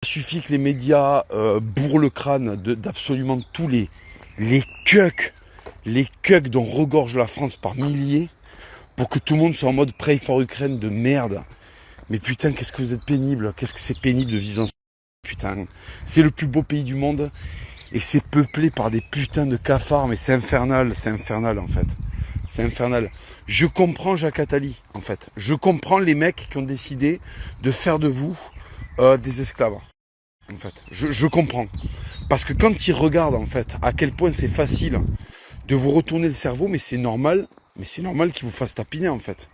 suffit que les médias bourrent le crâne d'absolument tous les cucks, dont regorge la France par milliers, pour que tout le monde soit en mode pray for Ukraine de merde. Mais putain, qu'est-ce que vous êtes pénible, qu'est-ce que c'est pénible de vivre dans ce putain. C'est le plus beau pays du monde, et c'est peuplé par des putains de cafards, mais c'est infernal en fait. C'est infernal. Je comprends Jacques Attali, en fait. Je comprends les mecs qui ont décidé de faire de vous des esclaves. En fait, je comprends. Parce que quand ils regardent, en fait, à quel point c'est facile de vous retourner le cerveau, mais c'est normal qu'ils vous fassent tapiner, en fait.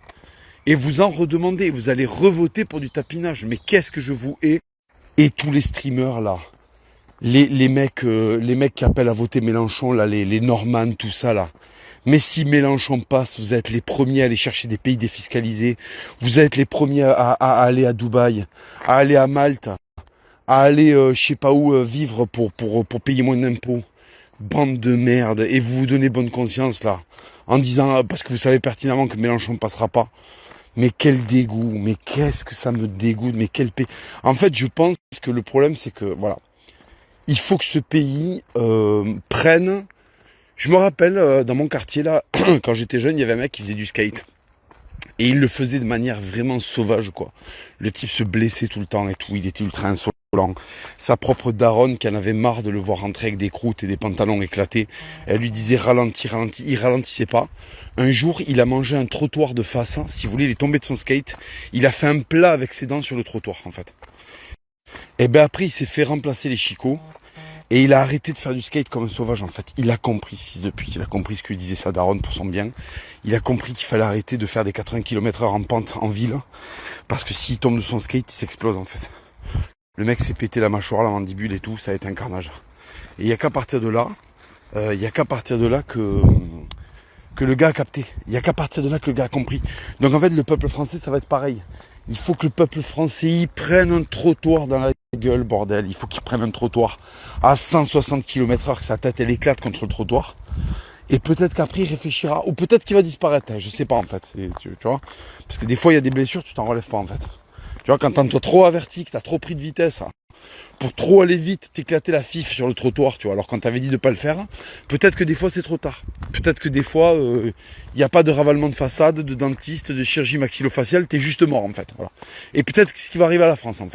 Et vous en redemandez, vous allez revoter pour du tapinage. Mais qu'est-ce que je vous hais. Et tous les streamers, là, les mecs qui appellent à voter Mélenchon, là, les Normands, tout ça, là. Mais si Mélenchon passe, vous êtes les premiers à aller chercher des pays défiscalisés. Vous êtes les premiers à aller à Dubaï, à aller à Malte, à aller je sais pas où vivre pour payer moins d'impôts. Bande de merde. Et vous vous donnez bonne conscience là, en disant parce que vous savez pertinemment que Mélenchon ne passera pas. Mais quel dégoût, mais qu'est-ce que ça me dégoûte, mais quel pays. En fait, je pense que le problème c'est que voilà, il faut que ce pays prenne. Je me rappelle, dans mon quartier, là, quand j'étais jeune, il y avait un mec qui faisait du skate. Et il le faisait de manière vraiment sauvage, quoi. Le type se blessait tout le temps et tout, il était ultra insolent. Sa propre daronne, qui en avait marre de le voir rentrer avec des croûtes et des pantalons éclatés, elle lui disait ralentis, ralentis, il ralentissait pas. Un jour, il a mangé un trottoir de face, si vous voulez, il est tombé de son skate, il a fait un plat avec ses dents sur le trottoir, en fait. Et ben après, il s'est fait remplacer les chicots. Et il a arrêté de faire du skate comme un sauvage, en fait. Il a compris, fils de pute, il a compris ce que lui disait sa daronne pour son bien. Il a compris qu'il fallait arrêter de faire des 80 km/h en pente en ville. Parce que s'il tombe de son skate, il s'explose, en fait. Le mec s'est pété la mâchoire, la mandibule et tout, ça a été un carnage. Et il n'y a qu'à partir de là, que le gars a capté. Il n'y a qu'à partir de là que le gars a compris. Donc en fait, le peuple français, ça va être pareil. Il faut que le peuple français y prenne un trottoir dans la gueule, bordel. Il faut qu'il prenne un trottoir à 160 km/h, que sa tête elle éclate contre le trottoir. Et peut-être qu'après il réfléchira. Ou peut-être qu'il va disparaître. Je sais pas en fait. Tu vois. Parce que des fois il y a des blessures, tu t'en relèves pas en fait. Tu vois, quand t'es trop averti, que t'as trop pris de vitesse, pour trop aller vite, t'éclater la fif sur le trottoir, tu vois. Alors quand t'avais dit de pas le faire, peut-être que des fois c'est trop tard. Peut-être que des fois, il n'y a pas de ravalement de façade, de dentiste, de chirurgie maxillofaciale, t'es juste mort en fait. Voilà. Et peut-être que c'est ce qui va arriver à la France en fait.